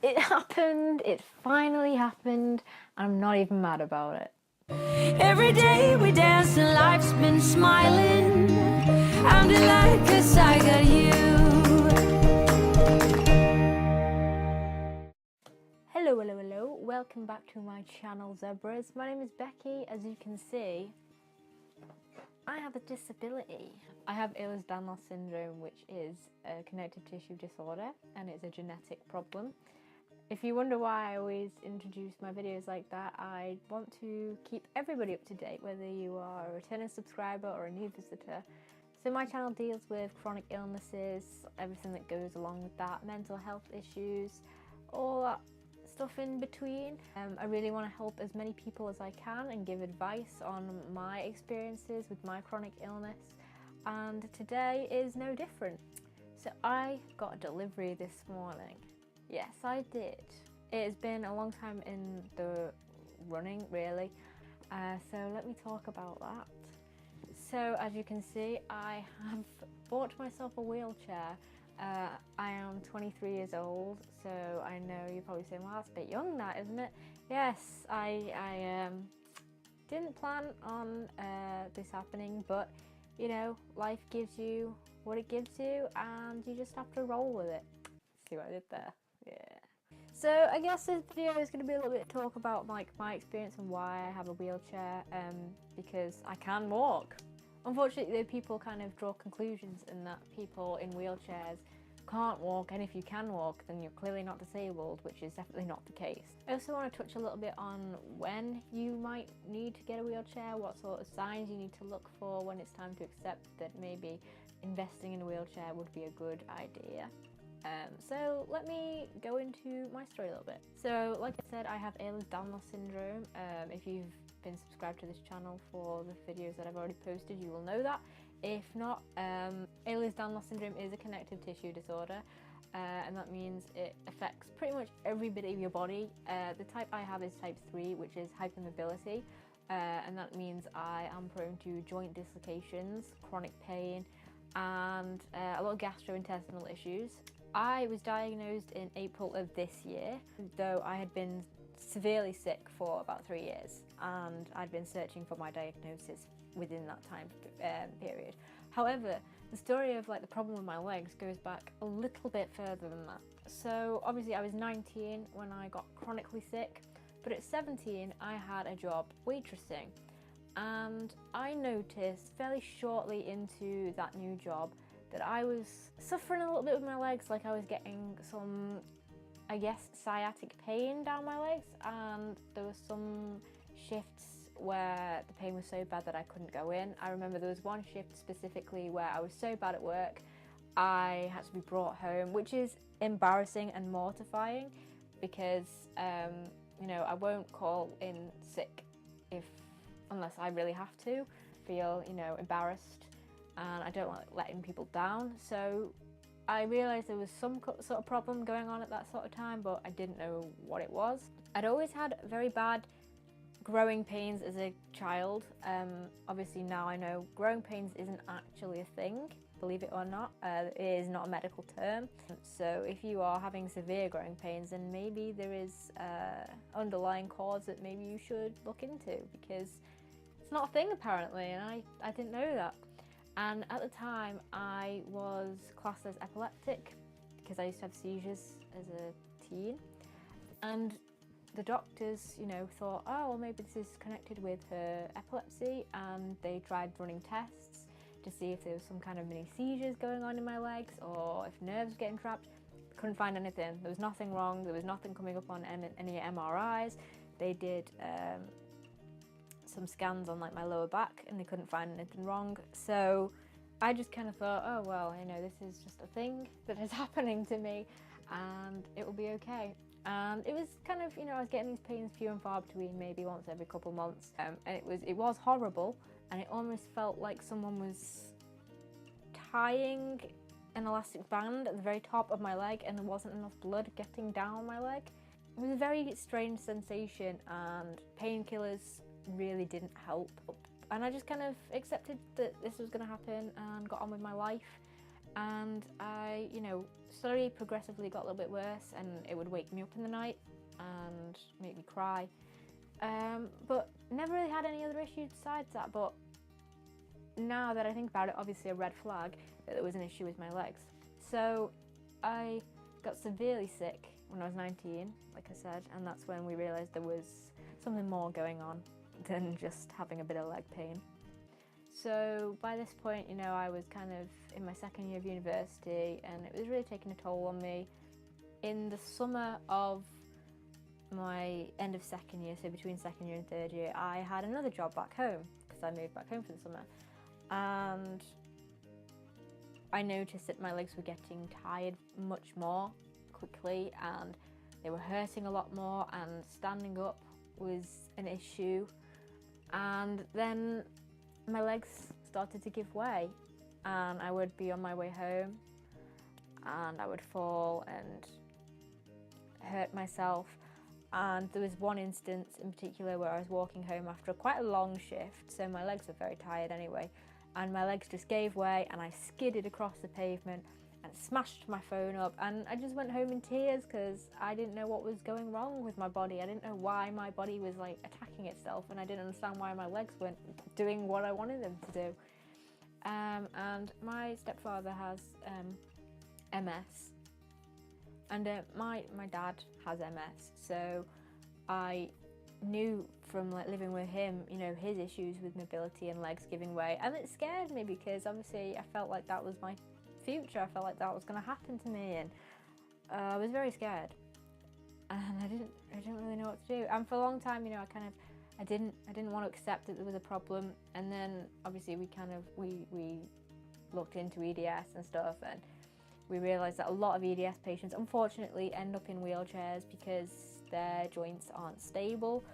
It happened, it finally happened, and I'm not even mad about it. Every day we dance and life's been smiling. I'm delighted 'cause I got you. Hello, welcome back to my channel, Zebras. My name is Becky. As you can see, I have a disability. I have Ehlers-Danlos syndrome, which is a connective tissue disorder, and it's a genetic problem. If you wonder why I always introduce my videos like that, I want to keep everybody up to date, whether you are a returning subscriber or a new visitor. So my channel deals with chronic illnesses, everything that goes along with that, mental health issues, all that stuff in between. I really want to help as many people as I can and give advice on my experiences with my chronic illness, and today is no different. So I got a delivery this morning. Yes, I did. It has been a long time in the running, really. So let me talk about that. So as you can see, I have bought myself a wheelchair. I am 23 years old, so I know you're probably saying, well, that's a bit young, that, isn't it? Yes, I didn't plan on this happening, but you know, life gives you what it gives you, and you just have to roll with it. See what I did there? Yeah. So I guess this video is going to be a little bit talk about like my experience and why I have a wheelchair, because I can walk. Unfortunately, people kind of draw conclusions in that people in wheelchairs can't walk, and if you can walk, then you're clearly not disabled, which is definitely not the case. I also want to touch a little bit on when you might need to get a wheelchair, what sort of signs you need to look for when it's time to accept that maybe investing in a wheelchair would be a good idea. So let me go into my story a little bit. So like I said, I have Ehlers-Danlos syndrome. If you've been subscribed to this channel for the videos that I've already posted, you will know that. If not, Ehlers-Danlos syndrome is a connective tissue disorder, and that means it affects pretty much every bit of your body. The type I have is type 3, which is hypermobility, and that means I am prone to joint dislocations, chronic pain, and a lot of gastrointestinal issues. I was diagnosed in April of this year, though I had been severely sick for about 3 years, and I'd been searching for my diagnosis within that time period. However, the story of like the problem with my legs goes back a little bit further than that. So obviously I was 19 when I got chronically sick, but at 17 I had a job waitressing, and I noticed fairly shortly into that new job that I was suffering a little bit with my legs, like I was getting some, I guess, sciatic pain down my legs, and there were some shifts where the pain was so bad that I couldn't go in. I remember there was one shift specifically where I was so bad at work I had to be brought home, which is embarrassing and mortifying because you know, I won't call in sick unless I really have to. Feel, you know, embarrassed, and I don't like letting people down. So I realised there was some sort of problem going on at that sort of time, but I didn't know what it was. I'd always had very bad growing pains as a child. Obviously now I know growing pains isn't actually a thing, believe it or not. It is not a medical term. So if you are having severe growing pains, then maybe there is underlying cause that maybe you should look into, because it's not a thing apparently, and I didn't know that. And at the time I was classed as epileptic because I used to have seizures as a teen, and the doctors, you know, thought, oh well, maybe this is connected with her epilepsy, and they tried running tests to see if there was some kind of mini seizures going on in my legs or if nerves were getting trapped. Couldn't find anything. There was nothing wrong. There was nothing coming up on any MRIs. They did some scans on like my lower back, and they couldn't find anything wrong. So I just kind of thought, oh well, you know, this is just a thing that is happening to me, and it will be okay. And it was kind of, you know, I was getting these pains few and far between, maybe once every couple months, and it was horrible, and it almost felt like someone was tying an elastic band at the very top of my leg, and there wasn't enough blood getting down my leg. It was a very strange sensation, and painkillers really didn't help. And I just kind of accepted that this was going to happen and got on with my life. and I, slowly, progressively got a little bit worse, and it would wake me up in the night and make me cry. But never really had any other issues besides that. But now that I think about it, obviously a red flag that there was an issue with my legs. So I got severely sick when I was 19, like I said, and that's when we realised there was something more going on than just having a bit of leg pain. So by this point, I was kind of in my second year of university, and it was really taking a toll on me. In the summer of my end of second year, so between second year and third year, I had another job back home because I moved back home for the summer, and I noticed that my legs were getting tired much more quickly, and they were hurting a lot more, and standing up was an issue. And then my legs started to give way, and I would be on my way home and I would fall and hurt myself. And there was one instance in particular where I was walking home after quite a long shift, so my legs were very tired anyway, and my legs just gave way and I skidded across the pavement and smashed my phone up, and I just went home in tears because I didn't know what was going wrong with my body. I didn't know why my body was like attacking itself, and I didn't understand why my legs weren't doing what I wanted them to do. And my stepfather has MS, and my dad has MS, so I knew from living with him, his issues with mobility and legs giving way, and it scared me because obviously I felt like that was my future. I felt like that was going to happen to me, and I was very scared, and I didn't really know what to do. And for a long time, I didn't want to accept that there was a problem. And then obviously we looked into EDS and stuff, and we realised that a lot of EDS patients unfortunately end up in wheelchairs because their joints aren't stable.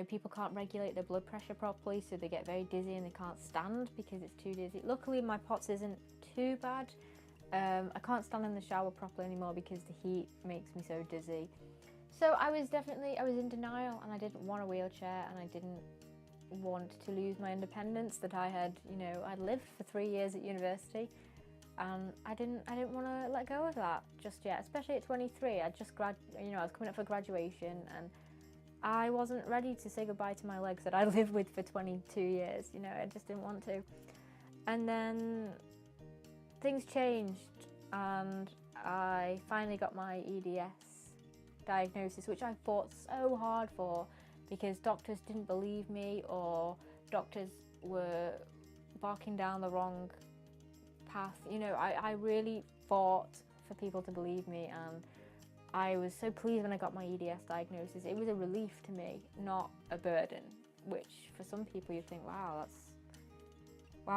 People can't regulate their blood pressure properly, so they get very dizzy and they can't stand because it's too dizzy. Luckily, my POTS isn't too bad. I can't stand in the shower properly anymore because the heat makes me so dizzy. So I was in denial, and I didn't want a wheelchair, and I didn't want to lose my independence that I had, I'd lived for 3 years at university, and I didn't want to let go of that just yet, especially at 23. I was coming up for graduation, and I wasn't ready to say goodbye to my legs that I lived with for 22 years. I just didn't want to. And then things changed, and I finally got my EDS diagnosis, which I fought so hard for because doctors didn't believe me, or doctors were barking down the wrong path. I really fought for people to believe me, and I was so pleased when I got my EDS diagnosis. It was a relief to me, not a burden, which for some people you'd think, wow,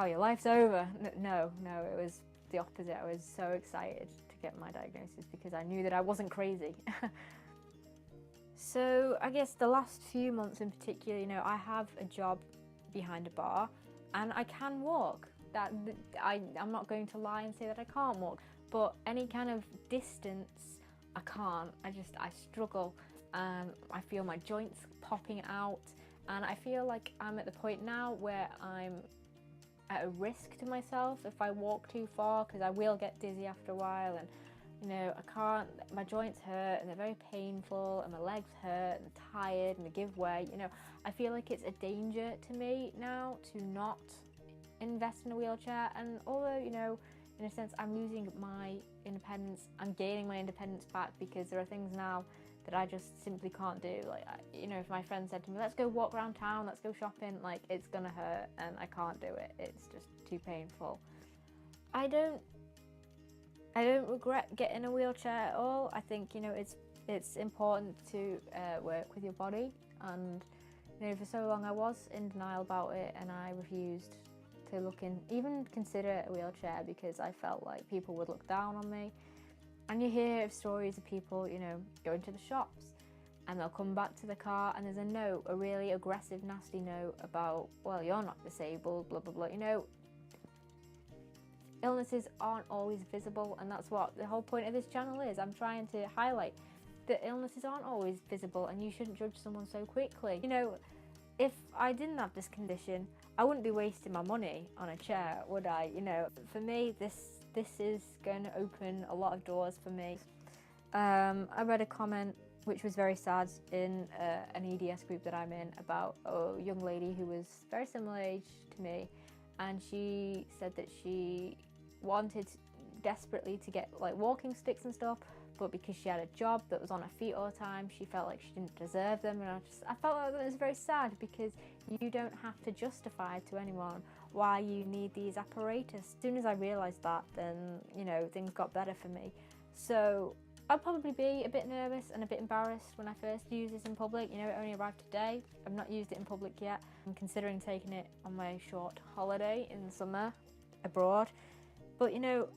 your life's over. No, it was the opposite. I was so excited to get my diagnosis because I knew that I wasn't crazy. So I guess the last few months in particular, I have a job behind a bar, and I can walk. I'm not going to lie and say that I can't walk, but any kind of distance I can't. I struggle, and I feel my joints popping out, and I feel like I'm at the point now where I'm at a risk to myself if I walk too far, because I will get dizzy after a while, and I can't, my joints hurt and they're very painful, and my legs hurt and tired and they give way. I feel like it's a danger to me now to not invest in a wheelchair, and although in a sense I'm losing my independence, I'm gaining my independence back because there are things now that I just simply can't do. Like, if my friend said to me, let's go walk around town, let's go shopping, like, it's gonna hurt and I can't do it. It's just too painful. I don't regret getting a wheelchair at all. I think, it's important to work with your body, and for so long I was in denial about it, and I refused to even consider a wheelchair because I felt like people would look down on me. And you hear of stories of people, going to the shops, and they'll come back to the car and there's a note, a really aggressive, nasty note about, well, you're not disabled, blah, blah, blah. Illnesses aren't always visible, and that's what the whole point of this channel is. I'm trying to highlight that illnesses aren't always visible, and you shouldn't judge someone so quickly. If I didn't have this condition, I wouldn't be wasting my money on a chair, would I? For me, this this is going to open a lot of doors for me. I read a comment which was very sad in an EDS group that I'm in about a young lady who was very similar age to me, and she said that she wanted desperately to get like walking sticks and stuff, but because she had a job that was on her feet all the time, she felt like she didn't deserve them. And I felt like that was very sad, because you don't have to justify to anyone why you need these apparatus. As soon as I realised that, then, you know, things got better for me. So I'll probably be a bit nervous and a bit embarrassed when I first use this in public. You know, it only arrived today. I've not used it in public yet. I'm considering taking it on my short holiday in the summer abroad. But, you know,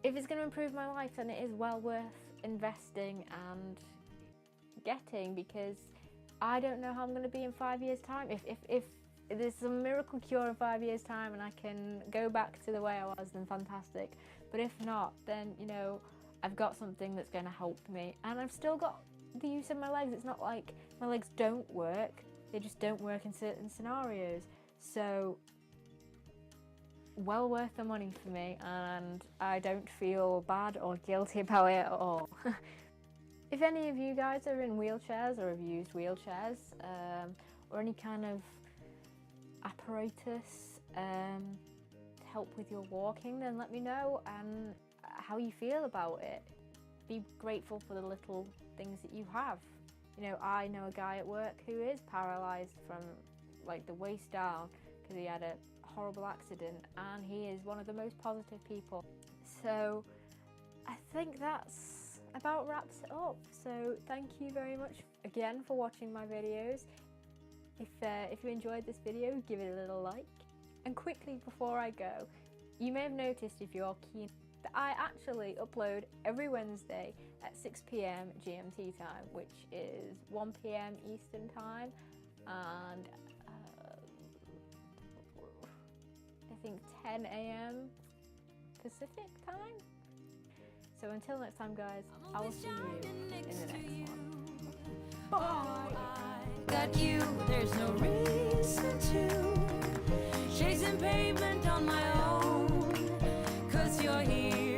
if it's going to improve my life, then it is well worth investing and getting, because I don't know how I'm going to be in 5 years' time. If there's some miracle cure in 5 years' time and I can go back to the way I was, then fantastic. But if not, then, you know, I've got something that's going to help me, and I've still got the use of my legs. It's not like my legs don't work, they just don't work in certain scenarios. So well worth the money for me, and I don't feel bad or guilty about it at all. If any of you guys are in wheelchairs or have used wheelchairs, or any kind of apparatus to help with your walking, then let me know and how you feel about it. Be grateful for the little things that you have. You know, I know a guy at work who is paralysed from like the waist down because he had a horrible accident, and he is one of the most positive people. So I think that's about wraps it up. So thank you very much again for watching my videos. If you enjoyed this video, give it a little like. And quickly before I go, you may have noticed, if you're keen, that I actually upload every Wednesday at 6 PM GMT time, which is 1 PM Eastern time, and I think 10 AM Pacific time. So until next time, guys, I will see you in the next one. Bye! Got you, there's no reason to chasing pavement on my own, 'cause you're here.